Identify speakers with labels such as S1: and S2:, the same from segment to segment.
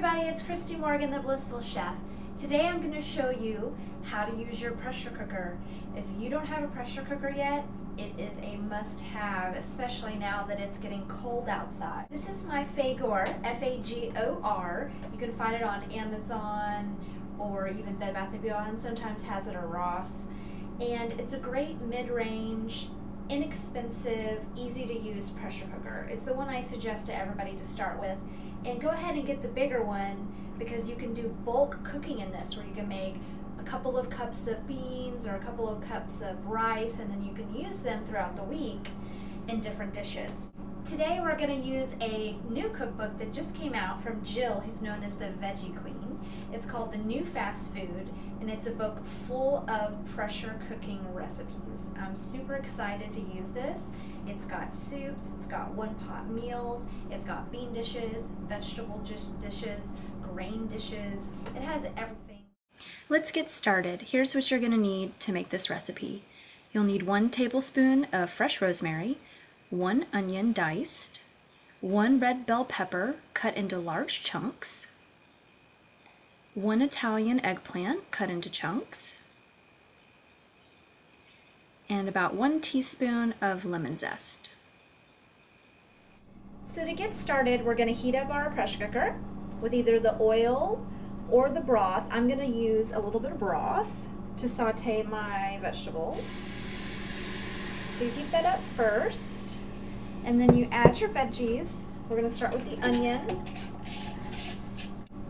S1: everybody, it's Christy Morgan, the Blissful Chef. Today I'm going to show you how to use your pressure cooker. If you don't have a pressure cooker yet, it is a must-have, especially now that it's getting cold outside. This is my Fagor, F-A-G-O-R. You can find it on Amazon or even Bed Bath & Beyond, sometimes has it at Ross. And it's a great mid-range, inexpensive, easy to use pressure cooker. It's the one I suggest to everybody to start with. And go ahead and get the bigger one because you can do bulk cooking in this, where you can make a couple of cups of beans or a couple of cups of rice, and then you can use them throughout the week in different dishes. Today we're going to use a new cookbook that just came out from Jill, who's known as the Veggie Queen. It's called The New Fast Food, and it's a book full of pressure cooking recipes. I'm super excited to use this. It's got soups, it's got one-pot meals, it's got bean dishes, vegetable dishes, grain dishes. It has everything.
S2: Let's get started. Here's what you're going to need to make this recipe. You'll need 1 tablespoon of fresh rosemary, 1 onion diced, 1 red bell pepper cut into large chunks, 1 Italian eggplant cut into chunks, and about 1 teaspoon of lemon zest.
S1: So to get started, we're going to heat up our pressure cooker with either the oil or the broth. I'm going to use a little bit of broth to saute my vegetables. So you heat that up first, and then you add your veggies. We're going to start with the onion.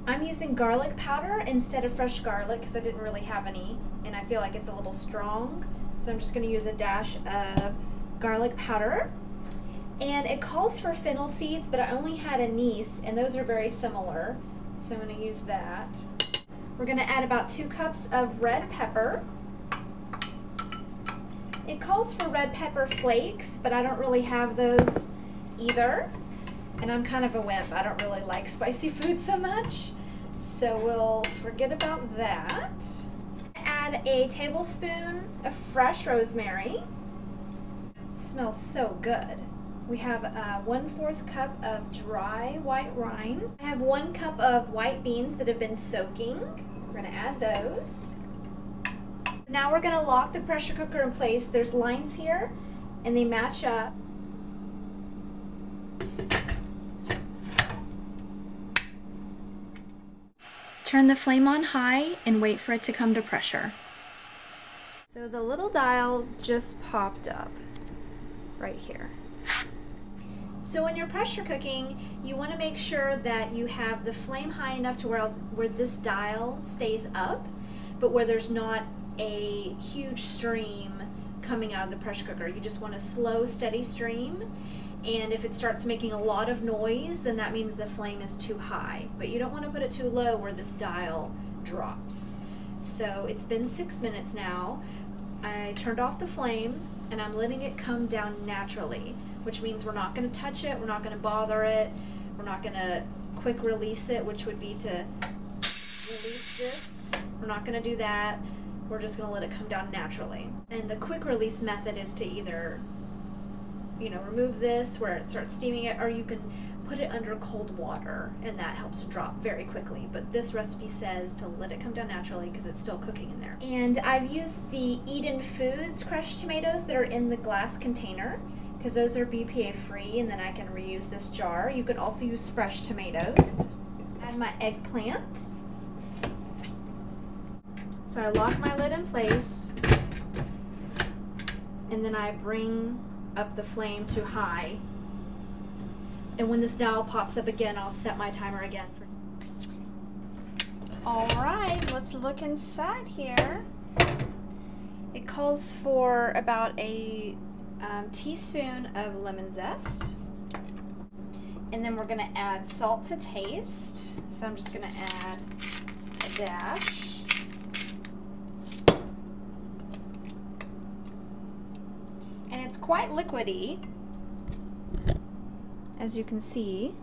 S1: I'm using garlic powder instead of fresh garlic because I didn't really have any, and I feel like it's a little strong. So I'm just going to use a dash of garlic powder. And it calls for fennel seeds, but I only had anise, and those are very similar. So I'm going to use that. We're going to add about 2 cups of red pepper. It calls for red pepper flakes, but I don't really have those either. And I'm kind of a wimp. I don't really like spicy food so much. So we'll forget about that. Add a tablespoon of fresh rosemary. It smells so good. We have 1/4 cup of dry white rind. I have 1 cup of white beans that have been soaking. We're going to add those. Now we're going to lock the pressure cooker in place. There's lines here and they match up.
S2: Turn the flame on high and wait for it to come to pressure.
S1: So the little dial just popped up right here. So when you're pressure cooking, you want to make sure that you have the flame high enough to where this dial stays up, but where there's not a huge stream coming out of the pressure cooker. You just want a slow, steady stream. And if it starts making a lot of noise, then that means the flame is too high. But you don't want to put it too low where this dial drops. So it's been 6 minutes now. I turned off the flame and I'm letting it come down naturally, which means we're not going to touch it, we're not going to bother it, we're not going to quick release it, which would be to release this. We're not going to do that. We're just going to let it come down naturally. And the quick release method is to either remove this where it starts steaming it, or you can put it under cold water and that helps it drop very quickly. But this recipe says to let it come down naturally because it's still cooking in there. And I've used the Eden Foods crushed tomatoes that are in the glass container because those are BPA free, and then I can reuse this jar. You could also use fresh tomatoes. Add my eggplant. So I lock my lid in place and then I bring up the flame to high, and when this dial pops up again, I'll set my timer again. Alright, let's look inside here. It calls for about a teaspoon of lemon zest, and then we're going to add salt to taste, so I'm just going to add a dash. It's quite liquidy, as you can see.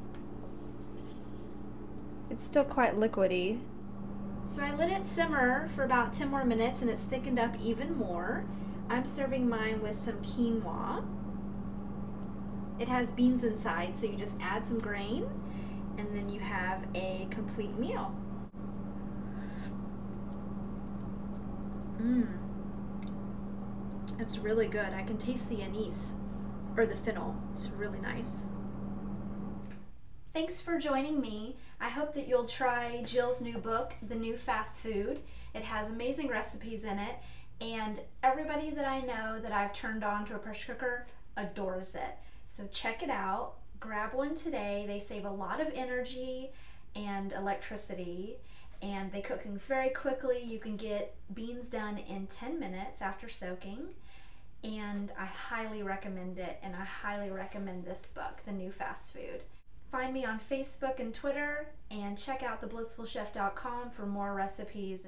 S1: It's still quite liquidy. So I let it simmer for about 10 more minutes and it's thickened up even more. I'm serving mine with some quinoa. It has beans inside, so you just add some grain and then you have a complete meal. It's really good. I can taste the anise, or the fennel. It's really nice. Thanks for joining me. I hope that you'll try Jill's new book, The New Fast Food. It has amazing recipes in it, and everybody that I know that I've turned on to a pressure cooker adores it. So check it out. Grab one today. They save a lot of energy and electricity, and they cook things very quickly. You can get beans done in 10 minutes after soaking, and I highly recommend it, and I highly recommend this book, The New Fast Food. Find me on Facebook and Twitter, and check out theblissfulchef.com for more recipes.